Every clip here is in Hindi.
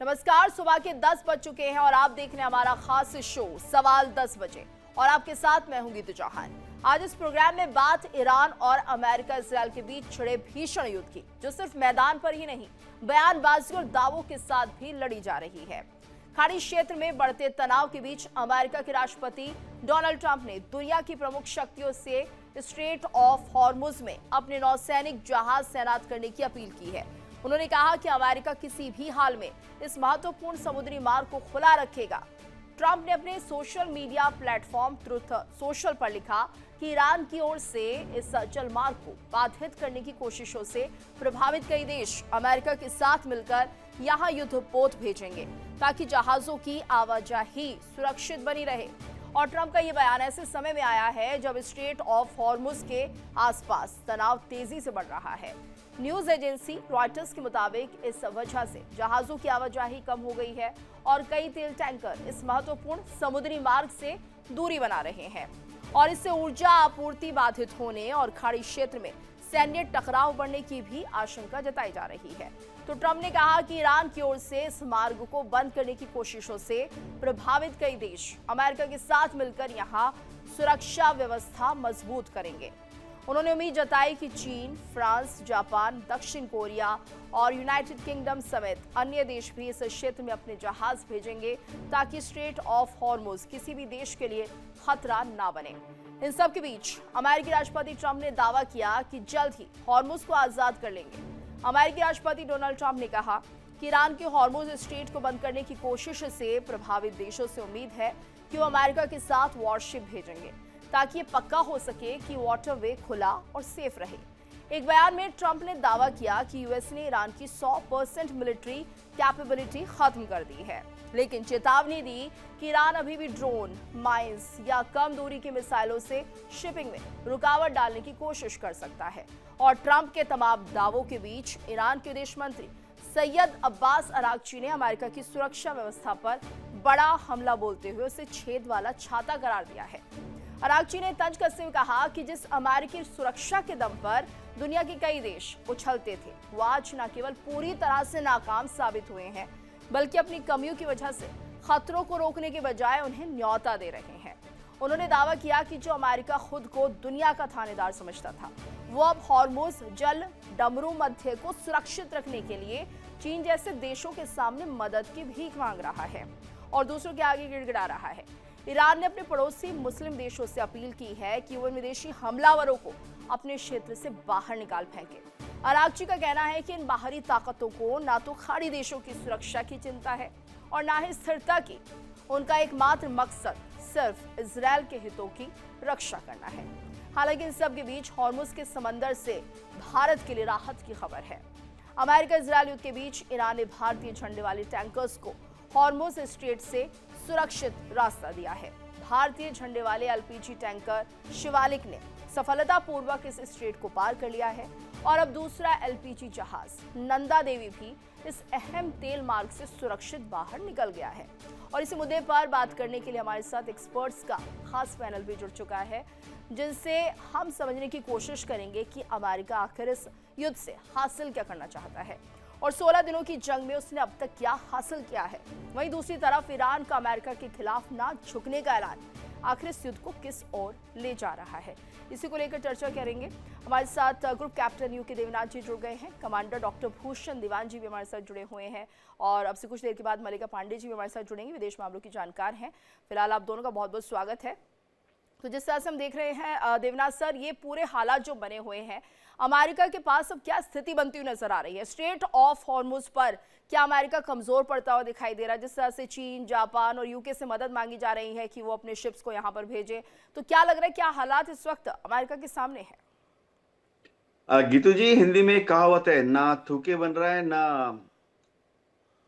नमस्कार, सुबह के 10 बज चुके हैं और आप देख रहे हैं हमारा खास शो सवाल 10 बजे और आपके साथ मैं हूं गीतू चौहान। आज इस प्रोग्राम में बात ईरान और अमेरिका इसराइल के बीच छिड़े भीषण युद्ध की, जो सिर्फ मैदान पर ही नहीं बयानबाजी और दावों के साथ भी लड़ी जा रही है। खाड़ी क्षेत्र में बढ़ते तनाव के बीच अमेरिका के राष्ट्रपति डोनाल्ड ट्रंप ने दुनिया की प्रमुख शक्तियों से स्ट्रेट ऑफ हॉर्मुज में अपने नौसैनिक जहाज तैनात करने की अपील की है। उन्होंने कहा कि अमेरिका किसी भी हाल में इस महत्वपूर्ण समुद्री मार्ग को खुला रखेगा। ट्रंप ने अपने social media platform truth social पर लिखा कि ईरान की ओर से इस जलमार्ग को बाधित करने की कोशिशों से प्रभावित कई देश अमेरिका के साथ मिलकर यहां युद्धपोत भेजेंगे ताकि जहाजों की आवाजाही सुरक्षित बनी रहे। और ट्रंप का यह बयान ऐसे समय में आया है जब स्ट्रेट ऑफ हॉर्मुज के आसपास तनाव तेजी से बढ़ रहा है। न्यूज एजेंसी रॉयटर्स के मुताबिक इस वजह से जहाजों की आवाजाही कम हो गई है और कई तेल टैंकर इस महत्वपूर्ण समुद्री मार्ग से दूरी बना रहे हैं और इससे ऊर्जा आपूर्ति बाधित होने और खाड़ी क्षेत्र में सैन्य टकराव बढ़ने की भी आशंका जताई जा रही है। तो ट्रंप ने कहा कि ईरान की ओर से इस मार्ग को बंद करने की कोशिशों से प्रभावित कई देश अमेरिका के साथ मिलकर यहां सुरक्षा व्यवस्था मजबूत करेंगे। उन्होंने उम्मीद जताई कि चीन, फ्रांस, जापान, दक्षिण कोरिया और यूनाइटेड किंगडम समेत अन्य देश भी इस क्षेत्र में अपने जहाज भेजेंगे ताकि स्ट्रेट ऑफ हॉर्मुज किसी भी देश के लिए खतरा ना बने। इन सब के बीच अमेरिकी राष्ट्रपति ट्रंप ने दावा किया कि जल्द ही हॉर्मुज को आजाद कर लेंगे। अमेरिकी राष्ट्रपति डोनाल्ड ट्रंप ने कहा कि ईरान के हॉर्मुज स्ट्रेट को बंद करने की कोशिश से प्रभावित देशों से उम्मीद है कि वो अमेरिका के साथ वॉरशिप भेजेंगे ताकि ये पक्का हो सके कि वाटरवे खुला और सेफ रहे। एक बयान में ट्रंप ने दावा किया कि यूएस ने ईरान की 100% मिलिट्री कैपेबिलिटी खत्म कर दी है, लेकिन चेतावनी दी कि ईरान अभी भी ड्रोन, माइंस या कम दूरी की मिसाइलों से शिपिंग में रुकावट डालने की कोशिश कर सकता है। और ट्रंप के तमाम दावों के बीच ईरान के विदेश मंत्री सैयद अब्बास अरागची ने अमेरिका की सुरक्षा व्यवस्था पर बड़ा हमला बोलते हुए उसे छेद वाला छाता करार दिया है। अरागची ने तंज कसते हुए कहा कि जिस अमेरिकी सुरक्षा के दम पर दुनिया के कई देश उछलते थे, वो आज न केवल पूरी तरह से नाकाम साबित हुए हैं, बल्कि अपनी कमियों की वजह से खतरों को रोकने के बजाय उन्हें न्योता दे रहे हैं। उन्होंने दावा किया कि जो अमेरिका खुद को दुनिया का थानेदार समझता था, वो अब हॉर्मुज जल डमरू मध्य को सुरक्षित रखने के लिए चीन जैसे देशों के सामने मदद की भीख मांग रहा है और दूसरों के आगे गिड़गिड़ा रहा है। ईरान ने अपने पड़ोसी मुस्लिम देशों से अपील की है कि वो इन विदेशी हमलावरों को अपने क्षेत्र से बाहर निकाल फेंके। अरागची का कहना है कि इन बाहरी ताकतों को ना तो खाड़ी देशों की सुरक्षा की चिंता है और ना ही स्थिरता की। उनका एकमात्र मकसद सिर्फ इजराइल के हितों की रक्षा करना है। हालांकि इन सब के बीच हॉर्मुज के समंदर से भारत के लिए राहत की खबर है। अमेरिका इजराइल युद्ध के बीच ईरान ने भारतीय झंडे वाले टैंकर्स को हॉर्मुज स्ट्रेट से सुरक्षित रास्ता दिया है। भारतीय झंडे वाले एलपीजी टैंकर शिवालिक ने सफलतापूर्वक इस स्ट्रेट को पार कर लिया है और अब दूसरा एलपीजी जहाज नंदा देवी भी इस अहम तेल मार्ग से सुरक्षित बाहर निकल गया है। और इसी मुद्दे पर बात करने के लिए हमारे साथ एक्सपर्ट्स का खास पैनल भी जुड़ चुका है, जिनसे हम समझने की कोशिश करेंगे कि अमेरिका आखिर इस युद्ध से हासिल क्या करना चाहता है और 16 दिनों की जंग में उसने अब तक क्या हासिल किया है। वहीं दूसरी तरफ ईरान का अमेरिका के खिलाफ ना झुकने का ऐलान आखिर इस युद्ध को किस ओर ले जा रहा है, इसी को लेकर चर्चा करेंगे। हमारे साथ ग्रुप कैप्टन यूके देवनाथ जी जुड़ गए हैं, कमांडर डॉक्टर भूषण दीवान जी भी हमारे साथ जुड़े हुए हैं और अब से कुछ देर के बाद मल्लिका पांडे जी भी हमारे साथ जुड़ेंगे, विदेश मामलों की जानकार हैं। फिलहाल आप दोनों का बहुत बहुत स्वागत है। तो जिस तरह से हम देख रहे हैं देवनाथ सर, ये पूरे हालात जो बने हुए हैं, अमेरिका के पास अब क्या स्थिति बनती हुई नजर आ रही है? स्ट्रेट ऑफ हॉर्मुज पर क्या अमेरिका कमजोर पड़ता हुआ दिखाई दे रहा है? जिस तरह से चीन, जापान और यूके से मदद मांगी जा रही है कि वो अपने शिप्स को यहाँ पर भेजे, तो क्या लग रहा है क्या हालात इस वक्त अमेरिका के सामने है? गीतू जी, हिंदी में एक कहावत है, ना थूके बन रहा है ना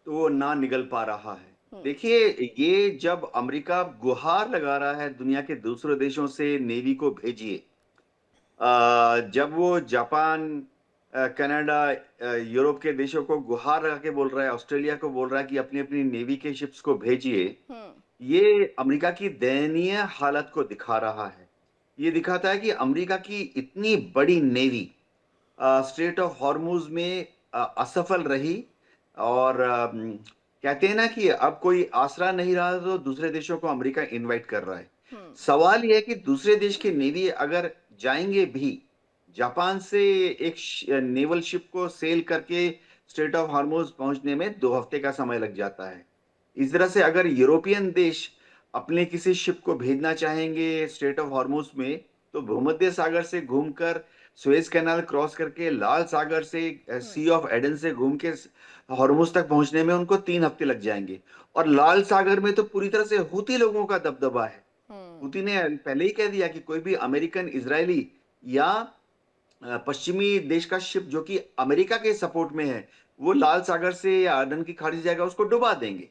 तो वो ना निगल पा रहा है। देखिए, ये जब अमेरिका गुहार लगा रहा है दुनिया के दूसरे देशों से नेवी को भेजिए, जब वो जापान, कनाडा, यूरोप के देशों को गुहार लगा के बोल रहा है, ऑस्ट्रेलिया को बोल रहा है कि अपनी अपनी नेवी के शिप्स को भेजिए, ये अमेरिका की दयनीय हालत को दिखा रहा है। ये दिखाता है कि अमेरिका की इतनी बड़ी नेवी स्ट्रेट ऑफ हॉर्मुज में असफल रही और कहते हैं ना कि अब कोई आसरा नहीं रहा तो दूसरे देशों को अमेरिका इनवाइट कर रहा है। हम्म। सवाल यह है कि दूसरे देश की नेवी अगर जाएंगे भी, जापान से एक नेवल शिप को सेल करके स्ट्रेट ऑफ हार्मोज पहुंचने में 2 हफ्ते का समय लग जाता है। इस तरह से अगर यूरोपियन देश अपने किसी शिप को भेजना चाहेंगे स्ट्रेट ऑफ हार्मोज में, तो भूमध्य सागर से घूमकर, सुएज कैनाल क्रॉस करके, लाल सागर से, सी ऑफ एडन से घूम के हॉर्मुज तक पहुंचने में उनको 3 हफ्ते लग जाएंगे। और लाल सागर में तो पूरी तरह से हूती लोगों का दबदबा है। हम्म। हूती ने पहले ही कह दिया कि कोई भी अमेरिकन, इजरायली या पश्चिमी देश का शिप जो कि अमेरिका के सपोर्ट में है, वो लाल सागर से या अदन की खाड़ी से जाएगा, उसको डुबा देंगे।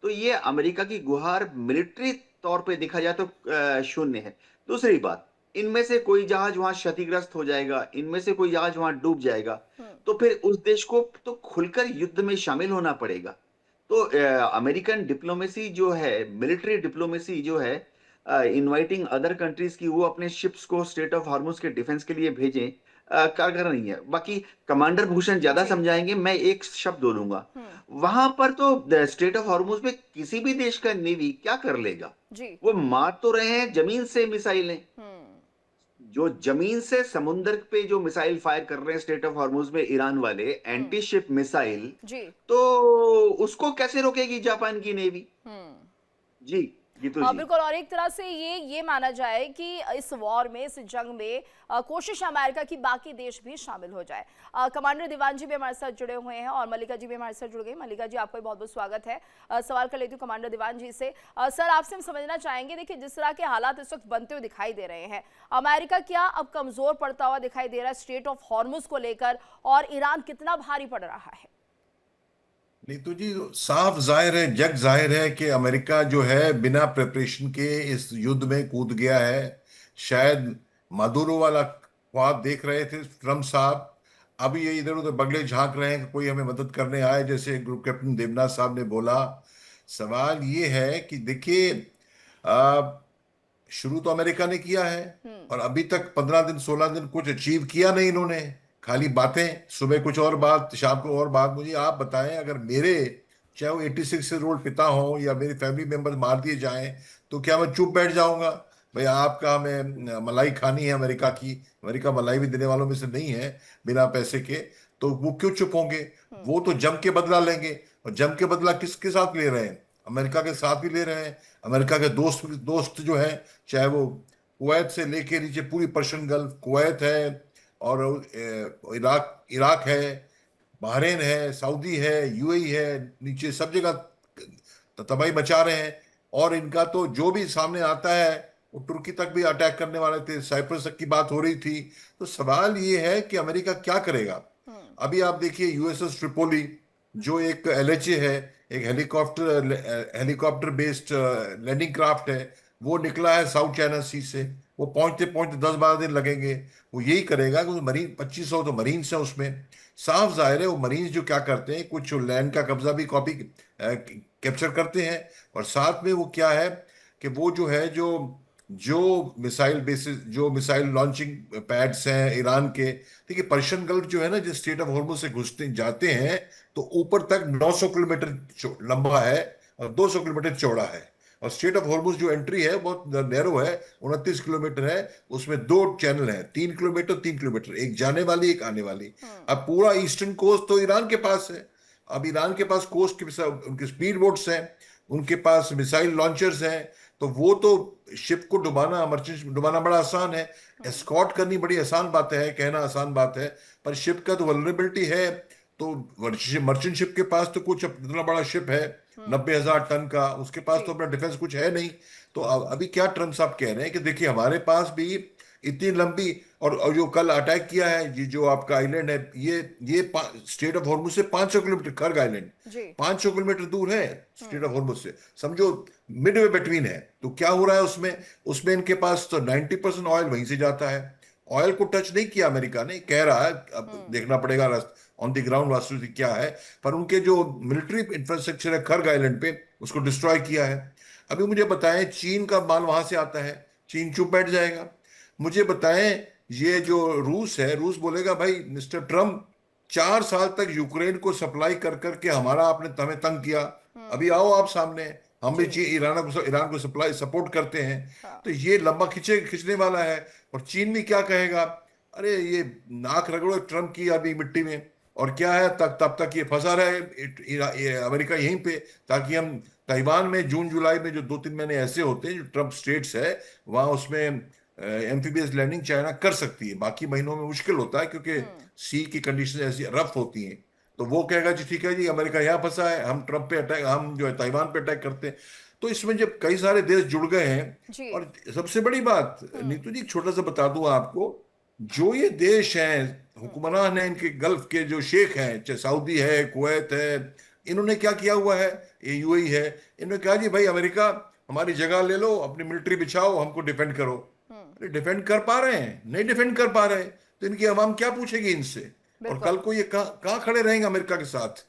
तो ये अमेरिका की गुहार मिलिट्री तौर पे देखा जाए तो शून्य है। दूसरी बात, इनमें से कोई जहाज वहां क्षतिग्रस्त हो जाएगा, इनमें से कोई जहाज वहां डूब जाएगा, तो फिर उस देश को तो खुलकर युद्ध में शामिल होना पड़ेगा। तो अमेरिकन डिप्लोमेसी जो है, मिलिट्री डिप्लोमेसी जो है, इनवाइटिंग अदर कंट्रीज की वो अपने शिप्स को स्टेट ऑफ हार्मोज के डिफेंस के लिए भेजें, कारगर नहीं है। बाकी कमांडर भूषण ज्यादा जी। समझाएंगे, मैं एक शब्द बोलूंगा। हम्म। वहां पर तो स्टेट ऑफ हॉर्मुज में किसी भी देश का नेवी क्या कर लेगा? जी। वो मार तो रहे हैं जमीन से मिसाइलें, हम्म। जो जमीन से समुद्र पे जो मिसाइल फायर कर रहे हैं स्टेट ऑफ हॉर्मुज में ईरान वाले, हम्म। एंटी शिप मिसाइल, जी। तो उसको कैसे रोकेगी जापान की नेवी? हम्म। जी, गीतू जी। बिल्कुल। और एक तरह से ये माना जाए कि इस वॉर में, इस जंग में कोशिश अमेरिका की बाकी देश भी शामिल हो जाए। कमांडर दीवान जी भी हमारे साथ जुड़े हुए हैं और मल्लिका जी भी हमारे साथ जुड़ गई। मल्लिका जी, आपका बहुत बहुत स्वागत है। सवाल कर लेती हूँ कमांडर दीवान जी से। सर, आपसे हम समझना चाहेंगे, देखिए जिस तरह के हालात इस वक्त बनते हुए दिखाई दे रहे हैं, अमेरिका क्या अब कमजोर पड़ता हुआ दिखाई दे रहा है स्ट्रेट ऑफ हॉर्मुज को लेकर, और ईरान कितना भारी पड़ रहा है? नीतू जी, साफ जाहिर है, जग जाहिर है कि अमेरिका जो है बिना प्रिपरेशन के इस युद्ध में कूद गया है। शायद मादुरो वाला ख्वाब देख रहे थे ट्रम्प साहब, अभी ये इधर उधर बगले झांक रहे हैं कि कोई हमें मदद करने आए, जैसे ग्रुप कैप्टन देवनाथ साहब ने बोला। सवाल ये है कि देखिए, शुरू तो अमेरिका ने किया है हम्म। और अभी तक 15 दिन 16 दिन कुछ अचीव किया नहीं इन्होंने। खाली बातें, सुबह कुछ और बात, शाम को और बात। मुझे आप बताएं, अगर मेरे, चाहे वो 86 ईयर ओल्ड पिता हो या मेरे फैमिली मेंबर मार दिए जाएं, तो क्या मैं चुप बैठ जाऊंगा? भाई आपका, हमें मलाई खानी है अमेरिका की, अमेरिका मलाई भी देने वालों में से नहीं है बिना पैसे के, तो वो क्यों चुप होंगे? वो तो जम के बदला लेंगे। और जम के बदला किसके साथ ले रहे हैं? अमेरिका के साथ भी ले रहे हैं। अमेरिका के दोस्त दोस्त जो हैं, चाहे वो कुवैत से लेके नीचे पूरी पर्शियन गल्फ, कुवैत है और इराक इराक है, बहरीन है, सऊदी है, यूएई है, नीचे सब जगह तबाही मचा रहे हैं। और इनका तो जो भी सामने आता है, वो तुर्की तक भी अटैक करने वाले थे, साइप्रस तक की बात हो रही थी। तो सवाल ये है कि अमेरिका क्या करेगा? हम्म। अभी आप देखिए, यूएसएस ट्रिपोली जो एक एलएचए है, एक हेलीकॉप्टर बेस्ड लैंडिंग क्राफ्ट है, वो निकला है साउथ चाइना सी से। वो पहुंचते पहुंचते 10-12 दिन लगेंगे। वो यही करेगा कि मरीन 2500 तो मरीन्स हैं उसमें। साफ जाहिर है वो मरीन्स जो क्या करते हैं, कुछ लैंड का कब्जा भी कॉपी कैप्चर करते हैं। और साथ में वो क्या है कि वो जो है, जो जो मिसाइल बेसिस, जो मिसाइल लॉन्चिंग पैड्स हैं ईरान के, देखिए पर्शियन गल्फ जो है ना, जिस स्टेट ऑफ हॉर्मुज से घुसते जाते हैं, तो ऊपर तक 900 किलोमीटर लंबा है और 200 किलोमीटर चौड़ा है। और स्टेट ऑफ हॉर्मुज जो एंट्री है बहुत नैरो है, 29 किलोमीटर है। उसमें 2 चैनल है, 3 किलोमीटर 3 किलोमीटर, एक जाने वाली एक आने वाली। अब पूरा ईस्टर्न कोस्ट तो ईरान के पास है। अब ईरान के पास कोस्ट के उनके स्पीड बोट्स हैं, उनके पास मिसाइल लॉन्चर्स हैं। तो वो तो शिप को डुबाना, मर्चेंट डुबाना बड़ा आसान है, एस्कॉर्ट करनी बड़ी आसान बात है, कहना आसान बात है। पर शिप का तो वल्नरेबिलिटी है। तो मर्चेंट शिप के पास तो कुछ इतना बड़ा शिप है 90,000 टन का, उसके पास जी। तो अपना डिफेंस कुछ है नहीं। तो अभी क्या ट्रम्प साहब कह रहे हैं कि देखिए हमारे पास भी इतनी लंबी, और जो कल अटैक किया है, ये जो आपका आइलैंड है, ये स्टेट ऑफ हॉर्मुज से 500 किलोमीटर, कर्ग आइलैंड जी। 500 किलोमीटर दूर है स्टेट ऑफ हॉर्मुज से, समझो मिड वे बिटवीन है। तो क्या हो रहा है उसमें? उसमें इनके पास तो 90% ऑयल वहीं से जाता है। ऑयल को टच नहीं किया अमेरिका ने, कह रहा है, अब देखना पड़ेगा ऑन द ग्राउंड वास्तविकता क्या है। पर उनके जो मिलिट्री इंफ्रास्ट्रक्चर है खर्ग आइलैंड पे, उसको डिस्ट्रॉय किया है। अभी मुझे बताएं, चीन का माल वहां से आता है, चीन चुप बैठ जाएगा? मुझे बताएं, ये जो रूस है, रूस बोलेगा भाई मिस्टर ट्रम्प, 4 साल तक यूक्रेन को सप्लाई कर करके हमारा आपने हमें तंग किया, अभी आओ आप सामने, हम भी ईरान को सप्लाई सपोर्ट करते हैं। हाँ। तो ये लंबा खिंचने वाला है। और चीन भी क्या कहेगा, अरे ये नाक रगड़ो ट्रम्प की अभी मिट्टी में, और क्या है, तब तक ये फंसा रहे ये अमेरिका यहीं पे, ताकि हम ताइवान में जून जुलाई में जो 2-3 महीने ऐसे होते हैं जो ट्रम्प स्टेट्स है, वहां उसमें एम्फीबियस लैंडिंग चाइना कर सकती है। बाकी महीनों में मुश्किल होता है क्योंकि सी की कंडीशन ऐसी रफ होती हैं। तो वो कहेगा जी ठीक है जी, अमेरिका यहाँ फंसा है, हम ट्रम्प पे अटैक, हम जो है ताइवान पे अटैक करते हैं। तो इसमें जब कई सारे देश जुड़ गए हैं, जी। और सबसे बड़ी बात नीतू जी, छोटा सा बता दूं आपको, जो ये देश हैं हुक्मरान हैं, इनके गल्फ के जो शेख हैं, चाहे सऊदी है, कुवैत है, इन्होंने क्या किया हुआ है, ये यूएई है, इन्होंने कहा जी भाई अमेरिका हमारी जगह ले लो, अपनी मिलिट्री बिछाओ, हमको डिफेंड करो। अरे डिफेंड कर पा रहे हैं? नहीं डिफेंड कर पा रहे, तो इनकी आवाम क्या पूछेगी इनसे? और कल को ये कहाँ खड़े रहेंगे अमेरिका के साथ?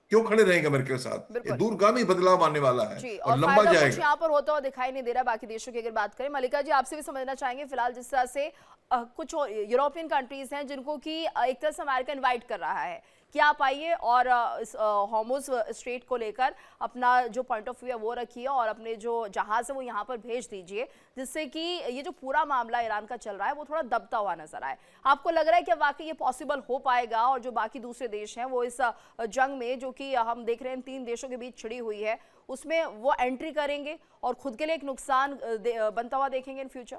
क्यों खड़े रहेंगे अमेरिका के साथ? ये दूरगामी बदलाव आने वाला है जी, और और लंबा फायदा कुछ जाएगा। यहाँ पर होता हुआ दिखाई नहीं दे रहा बाकी देशों की अगर बात करें। मलिका जी, आपसे भी समझना चाहेंगे, फिलहाल जिस तरह से कुछ यूरोपियन कंट्रीज हैं जिनको कि एक तरह से अमेरिका इनवाइट कर रहा है कि आप आइए और इस हॉर्मुज स्ट्रेट को लेकर अपना जो पॉइंट ऑफ व्यू है वो रखिए और अपने जो जहाज है वो यहाँ पर भेज दीजिए, जिससे कि ये जो पूरा मामला ईरान का चल रहा है वो थोड़ा दबता हुआ नजर आए। आपको लग रहा है कि वाकई ये पॉसिबल हो पाएगा और जो बाकी दूसरे देश हैं वो इस जंग में, जो कि हम देख रहे हैं 3 देशों के बीच छिड़ी हुई है, उसमें वो एंट्री करेंगे और खुद के लिए एक नुकसान बनता हुआ देखेंगे इन फ्यूचर?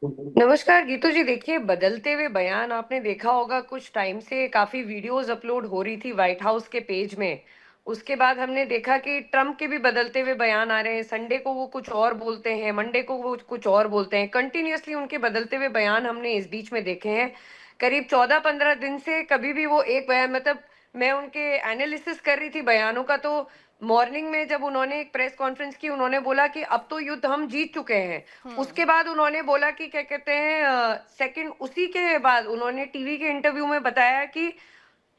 नमस्कार गीतू जी। देखिए, बदलते हुए बयान आपने देखा होगा, कुछ टाइम से काफी वीडियोस अपलोड हो रही थी व्हाइट हाउस के पेज में। उसके बाद हमने देखा कि ट्रम्प के भी बदलते हुए बयान आ रहे हैं। संडे को वो कुछ और बोलते हैं, मंडे को वो कुछ और बोलते हैं। कंटिन्यूअसली उनके बदलते हुए बयान हमने इस बीच में देखे हैं। करीब 14-15 दिन से कभी भी वो एक बयान, मतलब मैं उनके एनालिसिस कर रही थी बयानों का, तो मॉर्निंग में जब उन्होंने एक प्रेस कॉन्फ्रेंस की, उन्होंने बोला कि अब तो युद्ध हम जीत चुके हैं। उसके बाद उन्होंने बोला कि क्या कहते हैं, सेकंड उसी के बाद उन्होंने टीवी के इंटरव्यू में बताया कि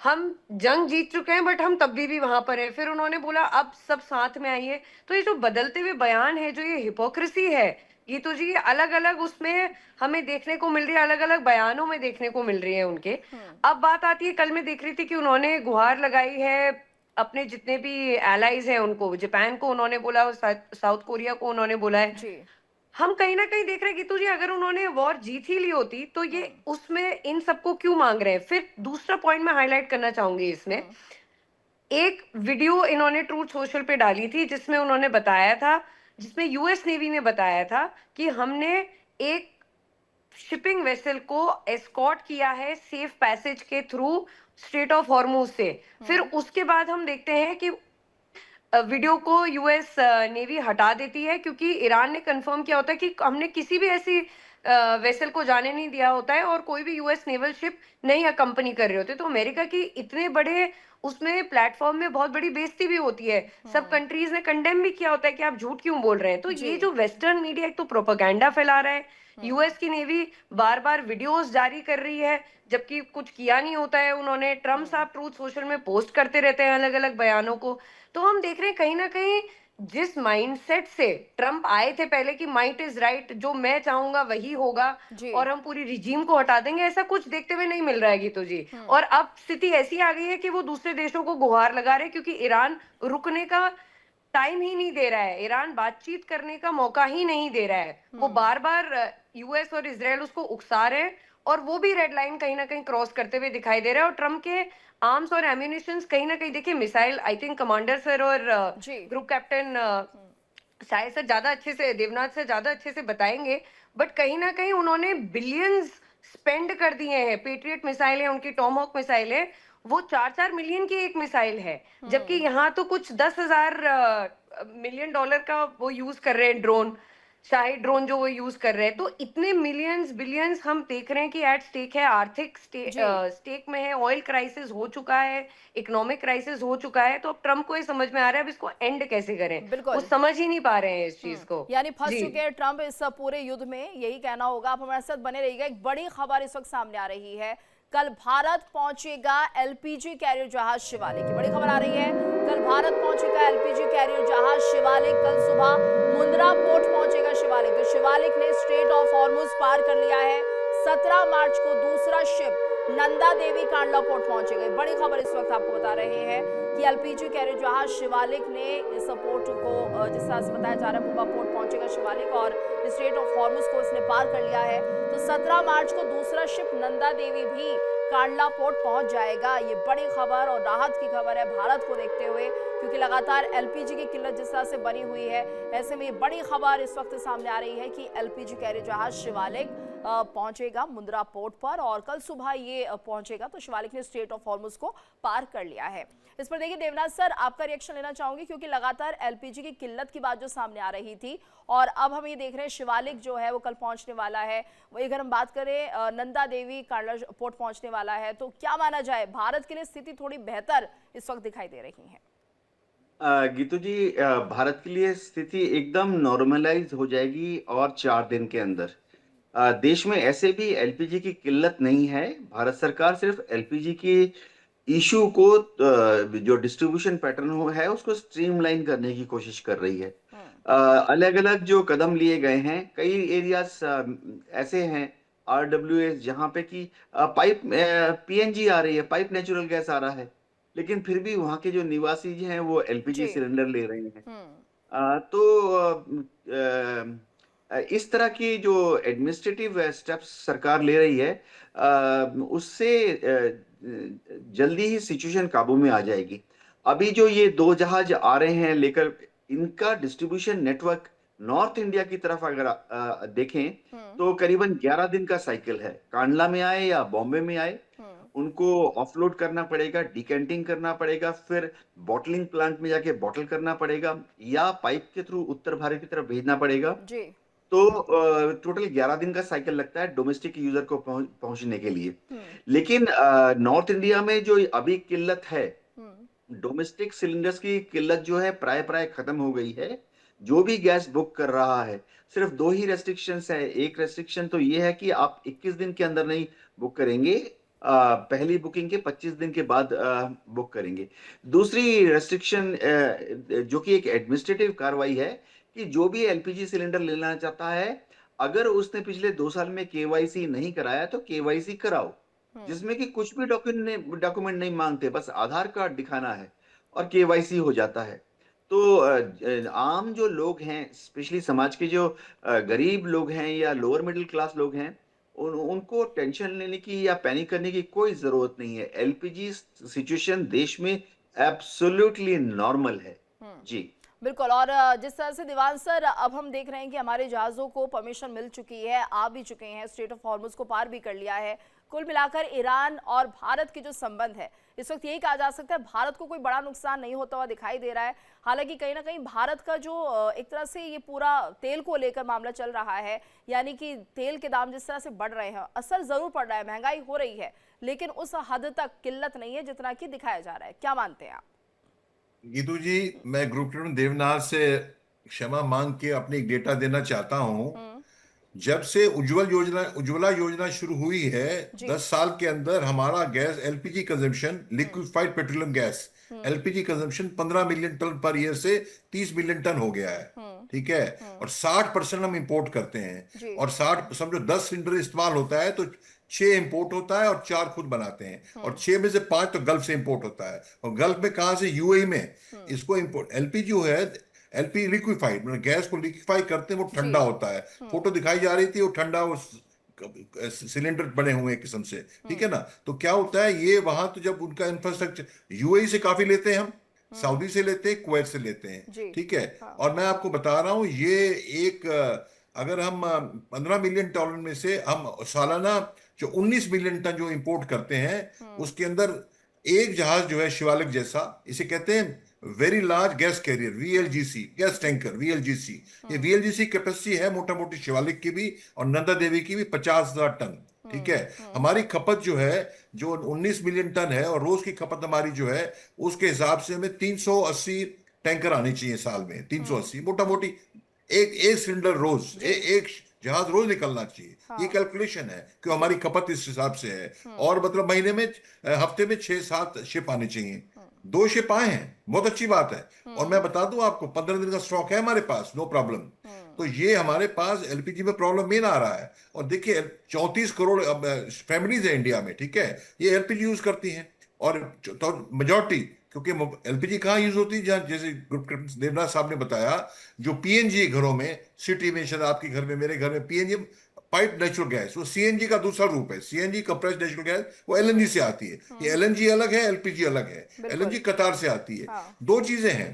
हम जंग जीत चुके हैं बट हम तब भी वहां पर हैं। फिर उन्होंने बोला अब सब साथ में आइए। तो ये जो बदलते हुए बयान है, जो ये हिपोक्रेसी है, ये तो जी अलग अलग उसमें हमें देखने को मिल रही है, अलग अलग बयानों में देखने को मिल रही है उनके। अब बात आती है, कल मैं देख रही थी कि उन्होंने गुहार लगाई है अपने जितने भी एलाइज हैं उनको। जापान को उन्होंने बोला और साउथ कोरिया को उन्होंने बोला है। जी। हम कहीं ना कहीं देख रहे हैं कि तुझे, अगर उन्होंने वॉर जीत ही ली होती तो ये उसमें इन सबको क्यों मांग रहे हैं? फिर दूसरा पॉइंट मैं हाईलाइट करना चाहूंगी इसमें, एक वीडियो इन्होंने ट्रूथ सोशल पे डाली थी जिसमें उन्होंने बताया था, जिसमें यूएस नेवी ने बताया था कि हमने एक शिपिंग वेसल को एस्कॉर्ट किया है सेफ पैसेज के थ्रू स्ट्रेट ऑफ हॉर्मुज से। फिर उसके बाद हम देखते हैं कि वीडियो को यूएस नेवी हटा देती है, क्योंकि ईरान ने कंफर्म किया होता है कि हमने किसी भी ऐसी वेसल को जाने नहीं दिया होता है और कोई भी यूएस नेवल शिप नहीं अकंपनी कर रहे होते। तो अमेरिका की इतने बड़े उसमें प्लेटफॉर्म में बहुत बड़ी बेइज्जती भी होती है। सब कंट्रीज ने कंडेम भी किया होता है कि आप झूठ क्यों बोल रहे हैं। तो ये जो वेस्टर्न मीडिया एक तो प्रोपेगेंडा फैला रहा है, यूएस की नेवी बार बार वीडियोस जारी कर रही है जबकि कुछ किया नहीं होता है उन्होंने। ट्रम्प साहब ट्रूथ सोशल में पोस्ट करते रहते हैं अलग अलग बयानों को। तो हम देख रहे हैं कहीं ना कहीं जिस माइंडसेट से ट्रम्प आए थे पहले कि माइट इज राइट, जो मैं चाहूंगा वही होगा और हम पूरी रिजीम को हटा देंगे, ऐसा कुछ देखते हुए नहीं मिल रहा है गीतू जी। और अब स्थिति ऐसी आ गई है कि वो दूसरे देशों को गुहार लगा रहे हैं, क्योंकि ईरान रुकने का टाइम ही नहीं दे रहा है, ईरान बातचीत करने का मौका ही नहीं दे रहा है। वो बार बार यूएस और इजराइल उसको उकसा रहे हैं और वो भी रेड लाइन कहीं ना कहीं क्रॉस करते हुए दिखाई दे रहा है। और ट्रम्प के आर्म्स और एम्यूनिशंस कहीं ना कहीं, देखिए missile, I think commander sir और ग्रुप कैप्टन शायद सर ज्यादा अच्छे से, देवनाथ सर ज्यादा अच्छे से बताएंगे, बट कहीं ना कहीं उन्होंने बिलियंस स्पेंड कर दिए हैं। पेट्रियट मिसाइल है उनकी, टॉमहॉक मिसाइल है, वो 4-4 मिलियन की एक मिसाइल है, जबकि यहाँ तो कुछ 10,000 मिलियन डॉलर का वो यूज कर रहे हैं ड्रोन, शाही ड्रोन जो वो यूज कर रहे हैं। तो इतने मिलियंस बिलियंस हम देख रहे हैं कि एट स्टेक है, आर्थिक स्टेक में है, ऑयल क्राइसिस हो चुका है, इकोनॉमिक क्राइसिस हो चुका है। तो अब ट्रम्प को ये समझ में आ रहा है अब इसको एंड कैसे करें, वो समझ ही नहीं पा रहे हैं इस चीज को। यानी फंस चुके हैं ट्रम्प इस पूरे युद्ध में, यही कहना होगा। आप हमारे साथ बने रहिएगा। एक बड़ी खबर इस वक्त सामने आ रही है, कल भारत पहुंचेगा एलपीजी कैरियर जहाज शिवालिक की बड़ी खबर आ रही है। कल भारत पहुंचेगा एलपीजी कैरियर जहाज शिवालिक। कल सुबह मुंद्रा पोर्ट पहुंचेगा शिवालिक। तो शिवालिक ने स्ट्रेट ऑफ हॉर्मुज पार कर लिया है। 17 मार्च को दूसरा शिप नंदा देवी कांडला पोर्ट पहुंचेगा। बड़ी खबर इस वक्त आपको बता रहे हैं। कि एलपीजी कैरियर जहाज शिवालिक ने इस पोर्ट को जिस तरह से बताया जा रहा है पुबा पोर्ट पहुंचेगा शिवालिक और स्ट्रेट ऑफ हॉर्मुज को इसने पार कर लिया है। तो 17 मार्च को दूसरा शिप नंदा देवी भी कांडला पोर्ट पहुंच जाएगा। ये बड़ी खबर और राहत की खबर है भारत को देखते हुए, क्योंकि लगातार एलपीजी की किल्लत जिस तरह से बनी हुई है, ऐसे में ये बड़ी खबर इस वक्त सामने आ रही है कि एलपीजी कैरियर जहाज शिवालिक पहुंचेगा मुंद्रा पोर्ट पर और कल सुबह ये पहुंचेगा। तो शिवालिक ने स्ट्रेट ऑफ हॉर्मुज को पार कर लिया है। इस पर देखिए देवनाथ सर, आपका रिएक्शन लेना चाहूंगी, क्योंकि लगातार एलपीजी की किल्लत की बात जो सामने आ रही थी और अब हम ये देख रहे हैं शिवालिक जो है वो कल पहुंचने वाला है। वही अगर हम बात करें नंदा देवी कांडला पोर्ट पहुंचने वाला है, तो क्या माना जाए भारत के लिए स्थिति थोड़ी बेहतर इस वक्त दिखाई दे रही है? गीतू जी, भारत के लिए स्थिति एकदम नॉर्मलाइज हो जाएगी और 4 दिन के अंदर। देश में ऐसे भी एलपीजी की किल्लत नहीं है। भारत सरकार सिर्फ एलपीजी की इशू को जो डिस्ट्रीब्यूशन पैटर्न है उसको स्ट्रीमलाइन करने की कोशिश कर रही है। अलग अलग जो कदम लिए गए हैं, कई एरियाज ऐसे हैं आरडब्ल्यूएस जहाँ पे कि पाइप पीएनजी आ रही है, पाइप नेचुरल गैस आ रहा है, लेकिन फिर भी वहाँ के जो निवासी जो हैं वो एलपीजी सिलेंडर ले रहे हैं। तो इस तरह की जो एडमिनिस्ट्रेटिव स्टेप्स सरकार ले रही है, उससे जल्दी ही सिचुएशन काबू में आ जाएगी। अभी जो ये 2 जहाज आ रहे हैं लेकर, इनका डिस्ट्रीब्यूशन नेटवर्क नॉर्थ इंडिया की तरफ अगर देखें तो करीबन 11 दिन का साइकिल है। कांडला में आए या बॉम्बे में आए, उनको ऑफलोड करना पड़ेगा, डिकेंटिंग करना पड़ेगा, फिर बॉटलिंग प्लांट में जाके बॉटल करना पड़ेगा या पाइप के थ्रू उत्तर भारत की तरफ भेजना पड़ेगा जी। तो टोटल 11 दिन का साइकिल लगता है डोमेस्टिक यूजर को पहुंचने के लिए। लेकिन नॉर्थ इंडिया में जो अभी किल्लत है, डोमेस्टिक सिलेंडर्स की किल्लत जो है प्राय खत्म हो गई है। जो भी गैस बुक कर रहा है, सिर्फ 2 ही रेस्ट्रिक्शंस है। एक रेस्ट्रिक्शन तो ये है कि आप 21 दिन के अंदर नहीं बुक करेंगे, पहली बुकिंग के 25 दिन के बाद बुक करेंगे। दूसरी रेस्ट्रिक्शन जो कि एक एडमिनिस्ट्रेटिव कार्रवाई है कि जो भी एलपीजी सिलेंडर लेना चाहता है, अगर उसने पिछले 2 साल में केवाईसी नहीं कराया तो केवाईसी कराओ, जिसमें कि कुछ भी डॉक्यूमेंट नहीं मांगते, बस आधार कार्ड दिखाना है और केवाईसी हो जाता है। तो आम जो लोग हैं, स्पेशली समाज के जो गरीब लोग हैं या लोअर मिडिल क्लास लोग हैं, उनको टेंशन लेने की या पैनिक करने की कोई जरूरत नहीं है। एलपीजी सिचुएशन देश में एब्सोल्युटली नॉर्मल है जी। बिल्कुल। और जिस तरह से दीवान सर, अब हम देख रहे हैं कि हमारे जहाज़ों को परमिशन मिल चुकी है, आ भी चुके हैं, स्ट्रेट ऑफ हॉर्मुज को पार भी कर लिया है। कुल मिलाकर ईरान और भारत के जो संबंध है, इस वक्त यही कहा जा सकता है भारत को कोई बड़ा नुकसान नहीं होता हुआ दिखाई दे रहा है। हालांकि कहीं ना कहीं भारत का जो एक तरह से ये पूरा तेल को लेकर मामला चल रहा है, यानी कि तेल के दाम जिस तरह से बढ़ रहे हैं, असर जरूर पड़ रहा है, महंगाई हो रही है, लेकिन उस हद तक किल्लत नहीं है जितना कि दिखाया जा रहा है। क्या मानते हैं आप? गीतू जी, मैं ग्रुप कैप्टन देवनाथ से क्षमा मांग के अपनी एक डेटा देना चाहता हूं। जब से उज्ज्वला योजना शुरू हुई है, 10 साल के अंदर हमारा gas LPG consumption, liquefied petroleum gas LPG consumption 15 million ton per year से 30 मिलियन टन हो गया है। ठीक है। और 60% हम इंपोर्ट करते हैं और 60 समझो 10 सिलेंडर इस्तेमाल होता है तो 6 इंपोर्ट होता है और 4 खुद बनाते हैं और 6 में से 5 तो गल्फ से इंपोर्ट होता है। और गल्फ में कहां से? यूएई में इसको इंपोर्ट। एलपीजी जो है एलपी लिक्विफाइड, मतलब गैस को लिक्विफाई करते हैं, वो ठंडा होता है। फोटो दिखाई जा रही थी, वो ठंडा सिलेंडर बने हुए एक किस्म से। ठीक है ना। तो क्या होता है, ये वहां तो जब उनका इंफ्रास्ट्रक्चर, यूएई से काफी लेते हैं हम, सऊदी से लेते हैं, कुवैत से लेते हैं। ठीक है। और मैं आपको बता रहा हूं, ये एक अगर हम 15 मिलियन टन में से हम सालाना जो 19 मिलियन टन जो इंपोर्ट करते हैं, उसके अंदर एक जहाज जो है शिवालिक जैसा, इसे कहते हैं very large gas carrier, VLGC, gas tanker, VLGC. ये वीएलजीसी कैपेसिटी है मोटा मोटी शिवालिक की भी और नंदा देवी की भी 50,000 टन। ठीक है। हमारी खपत जो है, जो 19 मिलियन टन है, और रोज की खपत हमारी जो है, उसके हिसाब से हमें 380 टैंकर आनी चाहिए साल में। 380 मोटा मोटी एक सिलेंडर रोज, एक जहाज रोज निकलना चाहिए। ये कैलकुलेशन है कि हमारी खपत इस हिसाब से है। और मतलब महीने में, हफ्ते में 6-7 शिप आनी चाहिए। 2 शिप आए हैं, बहुत अच्छी बात है। और मैं बता दूं आपको, 15 दिन का स्टॉक है हमारे पास, नो प्रॉब्लम। तो ये हमारे पास एलपीजी में प्रॉब्लम मेन आ रहा है। और देखिए 34 करोड़ फैमिलीज है इंडिया में। ठीक है। ये एलपीजी यूज करती हैं और तो मेजॉरिटी, क्योंकि एलपीजी कहाँ यूज होती है, जहाँ जैसे ग्रुप कैप्टन देवनाथ साहब ने बताया, जो पीएनजी घरों में, सिटी में, शायद आपके घर में, मेरे घर में पीएनजी पाइप नेचुरल गैस, वो सीएनजी का दूसरा रूप है। सीएनजी कंप्रेस्ड नेचुरल गैस वो एलएनजी से आती है, ये एलएनजी अलग है, एलपीजी अलग है। एलएनजी कतार से आती है। हाँ। दो चीजें हैं,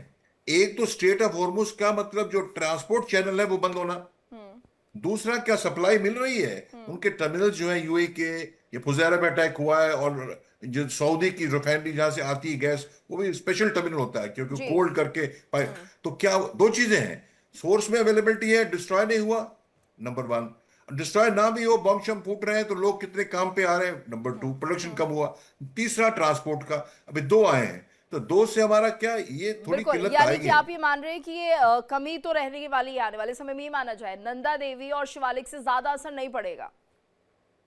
एक तो स्ट्रेट ऑफ हॉर्मुज का मतलब जो ट्रांसपोर्ट चैनल है वो बंद होना, दूसरा क्या सप्लाई मिल रही है, उनके टर्मिनल जो है यूएई के, ये फुजैरा में अटैक हुआ है, और जो सऊदी की रिफाइनरी जहां से आती है गैस, वो भी स्पेशल टर्मिनल होता है क्योंकि जी। कोल्ड करके तो क्या दो चीजें हैं, सोर्स में अवेलेबिलिटी है, डिस्ट्रॉय नहीं हुआ, नंबर वन, डिस्ट्रॉय ना भी हो, बम शम फूट रहे हैं तो लोग कितने काम पे आ रहे हैं, नंबर टू, प्रोडक्शन कम हुआ, तीसरा ट्रांसपोर्ट का, अभी दो आए हैं, तो दो से हमारा क्या, ये थोड़ी बिल्कुल, किल्लत यानी आएगी। कि आप ये मान रहे हैं कि ये कमी तो रहने की वाली है, आने वाले समय में ये माना जाए नंदा देवी और शिवालिक से ज्यादा असर नहीं पड़ेगा।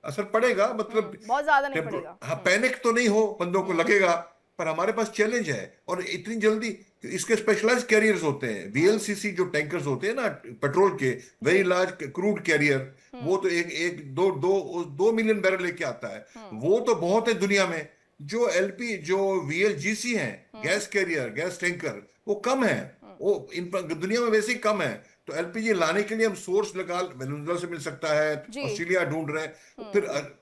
असर पड़ेगा, मतलब बहुत ज्यादा नहीं पड़ेगा। हाँ, पैनिक तो नहीं हो, बंदों को लगेगा, पर हमारे पास चैलेंज है, और इतनी जल्दी इसके स्पेशलाइज कैरियर्स होते हैं, वीएलसीसी जो टैंकर्स होते हैं ना पेट्रोल के, वेरी लार्ज क्रूड कैरियर, वो तो एक एक दो दो 2 मिलियन बैरल लेके आता है, वो तो बहुत है दुनिया में। जो एलपी जो वीएलजीसी है, गैस कैरियर, गैस टैंकर, वो कम है, वो इन दुनिया में वैसे ही कम है। तो एलपीजी लाने के लिए हम सोर्स लगा, वेनेजुएला से मिल सकता है, जी। ऑस्ट्रेलिया ढूंढ रहे हैं,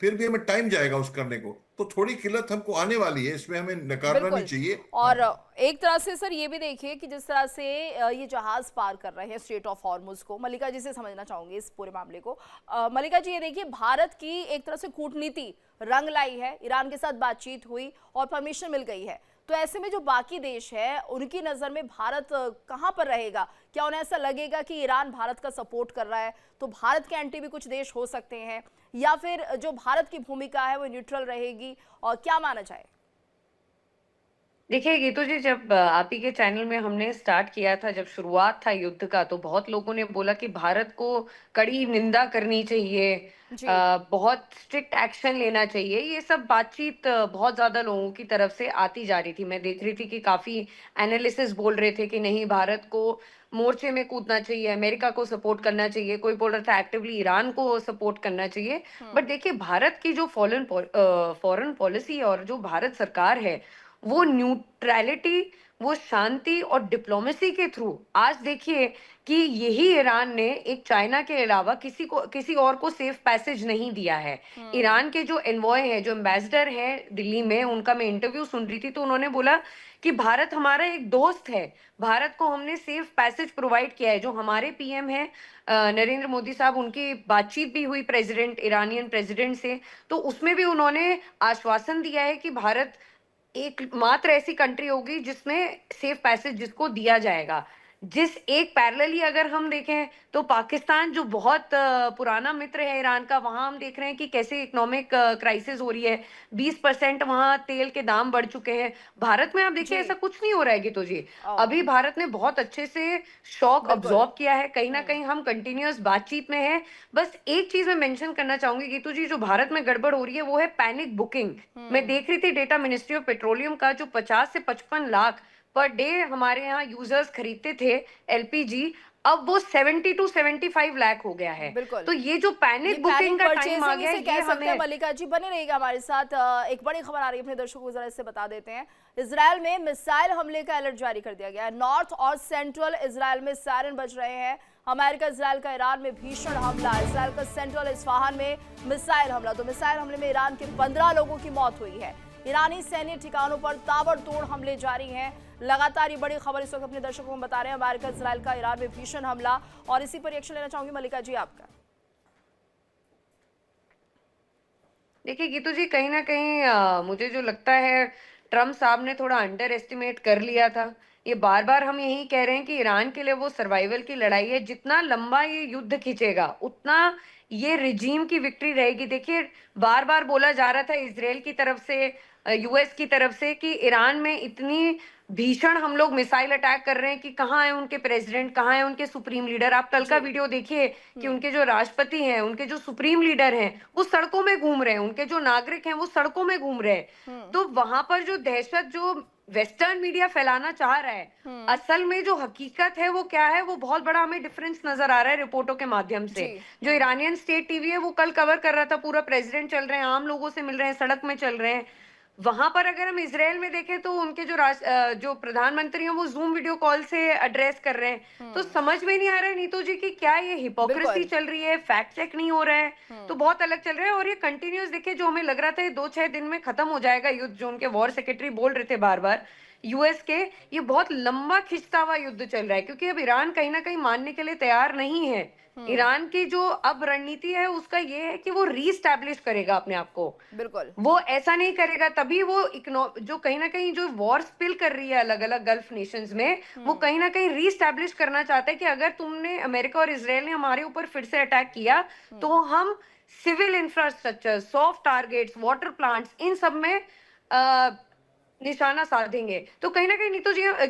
फिर भी हमें टाइम जाएगा उस करने को, तो थोड़ी किल्लत हमको आने वाली है, इसमें हमें नकारना नहीं बिल्कुल। चाहिए। और एक तरह से सर ये भी देखिए कि जिस तरह से ये जहाज पार कर रहे हैं स्ट्रेट ऑफ हॉर्मुज को, मल्लिका जी से समझना चाहूंगी इस पूरे मामले को। मल्लिका जी, ये देखिए भारत की एक तरह से कूटनीति रंग लाई है, ईरान के साथ बातचीत हुई और परमिशन मिल गई है, तो ऐसे में जो बाकी देश है उनकी नजर में भारत कहां पर रहेगा? क्या उन्हें ऐसा लगेगा कि ईरान भारत का सपोर्ट कर रहा है तो भारत के एंटी भी कुछ देश हो सकते हैं, या फिर जो भारत की भूमिका है वो न्यूट्रल रहेगी, और क्या माना जाए? देखिए गीतू जी, जब आप ही के चैनल में हमने स्टार्ट किया था, जब शुरुआत था युद्ध का, तो बहुत लोगों ने बोला कि भारत को कड़ी निंदा करनी चाहिए, जी। बहुत स्ट्रिक्ट एक्शन लेना चाहिए। ये सब बातचीत बहुत ज्यादा लोगों की तरफ से आती जा रही थी। मैं देख रही थी कि काफी एनालिसिस बोल रहे थे कि नहीं, भारत को मोर्चे में कूदना चाहिए, अमेरिका को सपोर्ट करना चाहिए, कोई बोल रहा था एक्टिवली ईरान को सपोर्ट करना चाहिए। बट देखिए, भारत की जो फॉरेन पॉलिसी और जो भारत सरकार है, वो न्यूट्रलिटी, वो शांति और डिप्लोमेसी के थ्रू, आज देखिए कि यही ईरान ने एक चाइना के अलावा किसी और को सेफ पैसेज नहीं दिया है। ईरान के जो एनवॉय है, जो एम्बेसडर है दिल्ली में, उनका मैं इंटरव्यू सुन रही थी, तो उन्होंने बोला कि भारत हमारा एक दोस्त है, भारत को हमने सेफ पैसेज प्रोवाइड किया है। जो हमारे पीएम है नरेंद्र मोदी साहब, उनकी बातचीत भी हुई ईरानियन प्रेसिडेंट से, तो उसमें भी उन्होंने आश्वासन दिया है कि भारत एक मात्र ऐसी कंट्री होगी जिसमें सेफ पैसेज जिसको दिया जाएगा। जिस एक पैरेलली अगर हम देखें तो पाकिस्तान, जो बहुत पुराना मित्र है ईरान का, वहां हम देख रहे हैं कि कैसे इकोनॉमिक क्राइसिस हो रही है, 20% वहां तेल के दाम बढ़ चुके हैं। भारत में आप देखिए जी। ऐसा कुछ नहीं हो रहा है गीतू जी। ओ, अभी भारत ने बहुत अच्छे से शॉक बिल्कुल। अब्सॉर्ब किया है, कहीं ना कहीं हम कंटिन्यूअस बातचीत में है। बस एक चीज मैं मेंशन करना चाहूंगी गीतू जी, जो भारत में गड़बड़ हो रही है वो है पैनिक बुकिंग। मैं देख रही थी डेटा मिनिस्ट्री ऑफ पेट्रोलियम का, जो 50 से 55 लाख पर डे हमारे यहाँ यूजर्स खरीदते थे एलपीजी, अब वो 70 टू 75 लाख हो गया है। बिल्कुल। तो ये जो ये पैनिक बुकिंग का टाइम आ परचेजिंग गया है, इसे कह ये सकते हैं। हमें मल्लिका जी बने रहिएगा हमारे साथ। एक बड़ी खबर आ रही है, अपने दर्शकों को जरा इससे बता देते हैं। इजरायल में मिसाइल हमले का अलर्ट जारी कर दिया गया है। नॉर्थ और सेंट्रल इजरायल में सायरन बज रहे हैं। अमेरिका इजरायल का ईरान में भीषण हमला, इजरायल का सेंट्रल इस्फहान में मिसाइल हमला। तो मिसाइल हमले में ईरान के 15 लोगों की मौत हुई है। ईरानी सैन्य ठिकानों पर ताबड़तोड़ हमले जारी हैं। लगातार ये बड़ी खबर इस वक्त अपने दर्शकों को बता रहे हैं। अमेरिका इजरायल का ईरान में भीषण हमला, और इसी पर रिएक्शन लेना चाहूंगी मल्लिका जी आपका। देखिए गीतू जी, कहीं ना कहीं मुझे जो लगता है ट्रम्प साहब ने थोड़ा अंडर एस्टिमेट कर लिया था। ये बार बार हम यही कह रहे हैं कि ईरान के लिए वो सर्वाइवल की लड़ाई है। जितना लंबा ये युद्ध खींचेगा उतना ये रिजीम की विक्ट्री रहेगी। देखिए, बार बार बोला जा रहा था इजराइल की तरफ से, यूएस की तरफ से, कि ईरान में इतनी भीषण हम लोग मिसाइल अटैक कर रहे हैं कि कहाँ है उनके प्रेसिडेंट, कहाँ है उनके सुप्रीम लीडर। आप कल का वीडियो देखिए कि उनके जो राष्ट्रपति हैं, उनके जो सुप्रीम लीडर हैं, वो सड़कों में घूम रहे हैं, उनके जो नागरिक हैं वो सड़कों में घूम रहे हैं। तो वहां पर जो दहशत जो वेस्टर्न मीडिया फैलाना चाह रहा है, असल में जो हकीकत है वो क्या है, वो बहुत बड़ा हमें डिफरेंस नजर आ रहा है रिपोर्टों के माध्यम से। जो ईरानियन स्टेट टीवी है वो कल कवर कर रहा था, पूरा प्रेसिडेंट चल रहे हैं, आम लोगों से मिल रहे हैं, सड़क में चल रहे हैं। वहां पर अगर हम इसराइल में देखें तो उनके जो प्रधानमंत्री हैं वो जूम वीडियो कॉल से एड्रेस कर रहे हैं, तो समझ में नहीं आ रहा है नीतू जी कि क्या ये हिपोक्रेसी बिल्कुल। चल रही है, फैक्ट चेक नहीं हो रहा है, तो बहुत अलग चल रहा है। और ये कंटिन्यूस देखिए, जो हमें लग रहा था ये 2-6 दिन में खत्म हो जाएगा युद्ध, जो उनके वॉर सेक्रेटरी बोल रहे थे बार बार यूएस के, ये बहुत लंबा खिंचता हुआ युद्ध चल रहा है, क्योंकि अब ईरान कहीं ना कहीं मानने के लिए तैयार नहीं है। ईरान की जो अब रणनीति है उसका ये है कि वो रीस्टैब्लिश करेगा अपने आप को, बिल्कुल। वो ऐसा नहीं करेगा तभी वो जो कहीं ना कहीं जो वॉर स्पिल कर रही है अलग अलग गल्फ नेशंस में, वो कहीं ना कहीं रीस्टैब्लिश करना चाहता है कि अगर तुमने अमेरिका और इसराइल ने हमारे ऊपर फिर से अटैक किया तो हम civil infrastructure, soft targets, water plants, इन सब में निशाना साधेंगे। तो कहीं ना कहीं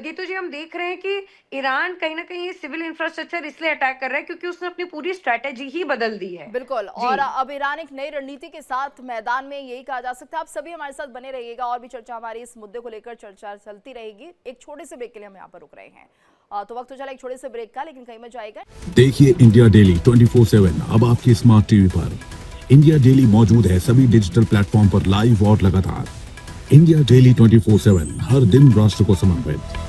गीतू जी हम देख रहे हैं कि ईरान कहीं ना कहीं सिविल इंफ्रास्ट्रक्चर इसलिए अटैक कर रहा है क्योंकि उसने अपनी पूरी स्ट्रेटेजी ही बदल दी है। बिल्कुल। और अब ईरान एक नई रणनीति के साथ मैदान में, यही कहा जा सकता है। आप सभी हमारे साथ बने रहिएगा, और भी चर्चा हमारी इस मुद्दे को लेकर चर्चा चलती रहेगी। एक छोटे से ब्रेक के लिए हम यहाँ पर रुक रहे हैं, तो वक्त तो चला एक छोटे से ब्रेक का, लेकिन कहीं में जाएगा। देखिए इंडिया डेली 24/7 अब आपकी स्मार्ट टीवी पर। इंडिया डेली मौजूद है सभी डिजिटल प्लेटफॉर्म पर लाइव और लगातार। इंडिया डेली 24/7 हर दिन राष्ट्र को समर्पित।